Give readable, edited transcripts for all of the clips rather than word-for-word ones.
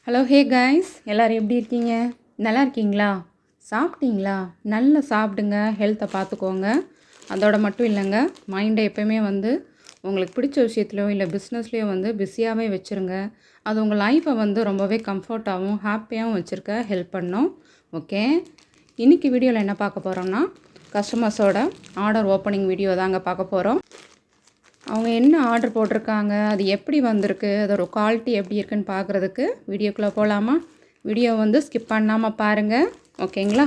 Hello hey guys, எல்லோரும் எப்படி இருக்கீங்க? நல்லா இருக்கீங்களா? சாப்பிட்டீங்களா? நல்லா சாப்பிடுங்க, ஹெல்த்தை பார்த்துக்கோங்க. அதோட மட்டும் இல்லைங்க, மைண்டை எப்போயுமே உங்களுக்கு பிடிச்ச விஷயத்துலையோ இல்லை பிஸ்னஸ்லேயோ பிஸியாகவே வச்சுருங்க. அது உங்கள் லைஃப்பை ரொம்பவே கம்ஃபர்ட்டாகவும் ஹாப்பியாகவும் வச்சுருக்க ஹெல்ப் பண்ணும். ஓகே, இன்றைக்கி வீடியோவில் என்ன பார்க்க போகிறோம்னா, கஸ்டமர்ஸோட ஆர்டர் ஓப்பனிங் வீடியோ தாங்க பார்க்க போகிறோம். அவங்க என்ன ஆர்டர் போட்டிருக்காங்க, அது எப்படி வந்திருக்கு, அதோட குவாலிட்டி எப்படி இருக்குன்னு பார்க்குறதுக்கு வீடியோக்குள்ளே போகலாமா? வீடியோ ஸ்கிப் பண்ணாமல் பாருங்கள், ஓகேங்களா?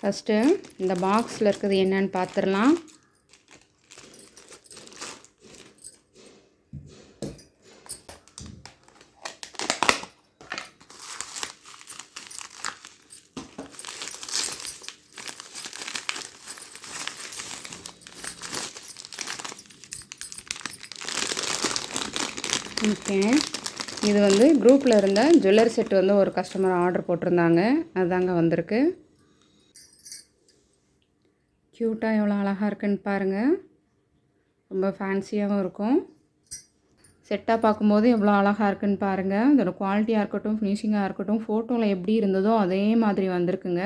ஃபஸ்ட்டு இந்த பாக்ஸில் இருக்கிறது என்னன்னு பார்த்துடலாம். ஓகே, இது குரூப்பில் இருந்த ஜுவல்லரி செட் ஒரு கஸ்டமர் ஆர்டர் போட்டிருந்தாங்க, அதுதாங்க வந்திருக்கு. க்யூட்டாக எவ்வளோ அழகாக இருக்குன்னு பாருங்கள், ரொம்ப ஃபேன்சியாகவும் இருக்கும். செட்டாக பார்க்கும்போது எவ்வளோ அழகாக இருக்குன்னு பாருங்கள். அதோட குவாலிட்டியாக இருக்கட்டும், ஃபினிஷிங்காக இருக்கட்டும், ஃபோட்டோவில் எப்படி இருந்ததோ அதே மாதிரி வந்திருக்குங்க.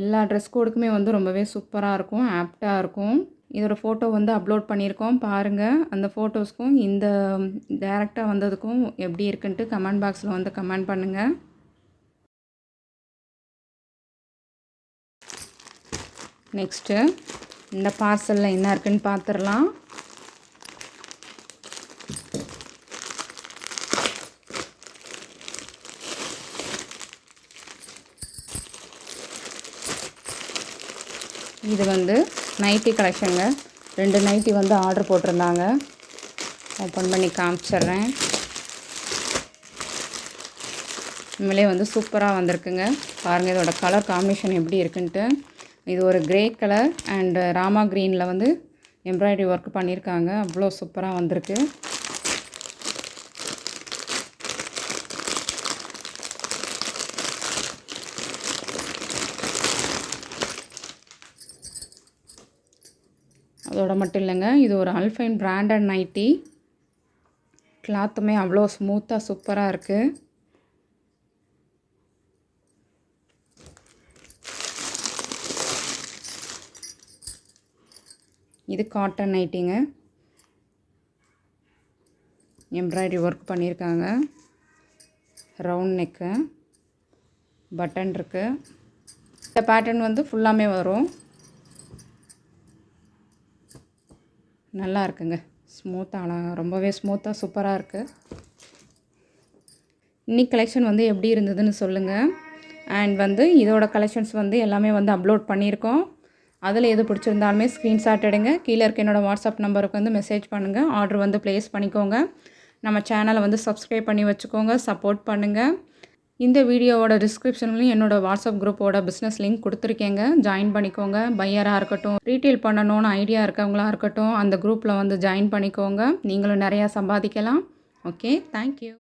எல்லா ட்ரெஸ் கோடுக்குமே ரொம்பவே சூப்பராக இருக்கும், ஆப்டாக இருக்கும். இதோட ஃபோட்டோ அப்லோட் பண்ணியிருக்கோம் பாருங்கள். அந்த ஃபோட்டோஸ்க்கும் இந்த டைரெக்டாக வந்ததுக்கும் எப்படி இருக்குன்ட்டு கமெண்ட் பாக்ஸில் கமெண்ட் பண்ணுங்கள். நெக்ஸ்ட்டு இந்த பார்சலில் என்ன இருக்குன்னு பார்த்துடலாம். இது நைட்டி கலெக்ஷனுங்க. 2 நைட்டி ஆர்டர் போட்டிருந்தாங்க. ஓப்பன் பண்ணி காமிச்சிட்றேன். உண்மையிலே சூப்பராக வந்திருக்குங்க. பாருங்கள் இதோட கலர் காம்பினேஷன் எப்படி இருக்குன்ட்டு. இது ஒரு கிரே கலர் அண்டு ராமா க்ரீனில் எம்ப்ராய்டரி ஒர்க் பண்ணியிருக்காங்க. அவ்வளோ சூப்பராக வந்திருக்கு. அதோட மட்டும் இல்லைங்க, இது ஒரு அல்ஃபைன் பிராண்டட் நைட்டி. கிளாத்துமே அவ்வளோ ஸ்மூத்தாக சூப்பராக இருக்குது. இது காட்டன் நைட்டிங்க. எம்ப்ராய்டரி ஒர்க் பண்ணியிருக்காங்க. ரவுண்ட் நெக்கு, பட்டன் இருக்குது. இந்த பேட்டர்ன் ஃபுல்லாமே வரும். நல்லா இருக்குங்க, ஸ்மூத்தாக அழகாக, ரொம்பவே ஸ்மூத்தாக சூப்பராக இருக்குது. இன்னைக்கு கலெக்ஷன் எப்படி இருந்ததுன்னு சொல்லுங்கள். அண்ட் இதோட கலெக்ஷன்ஸ் எல்லாமே அப்லோட் பண்ணியிருக்கோம். அதில் எது பிடிச்சிருந்தாலுமே ஸ்க்ரீன்ஷாட் எடுங்க. கீழே இருக்க என்னோடய வாட்ஸ்அப் நம்பருக்கு மெசேஜ் பண்ணுங்கள். ஆர்டர் ப்ளேஸ் பண்ணிக்கோங்க. நம்ம சேனலை சப்ஸ்கிரைப் பண்ணி வச்சுக்கோங்க, சப்போர்ட் பண்ணுங்கள். இந்த வீடியோவோட டிஸ்கிரிப்ஷன்லையும் என்னோடய வாட்ஸ்அப் குரூப்போட பிஸ்னஸ் லிங்க் கொடுத்துருக்கேங்க, ஜாயின் பண்ணிக்கோங்க. பையராக இருக்கட்டும், ரீட்டெயில் பண்ணணும்னு ஐடியா இருக்கவங்களாக இருக்கட்டும், அந்த குரூப்பில் ஜாயின் பண்ணிக்கோங்க. நீங்களும் நிறையா சம்பாதிக்கலாம். Okay, thank you.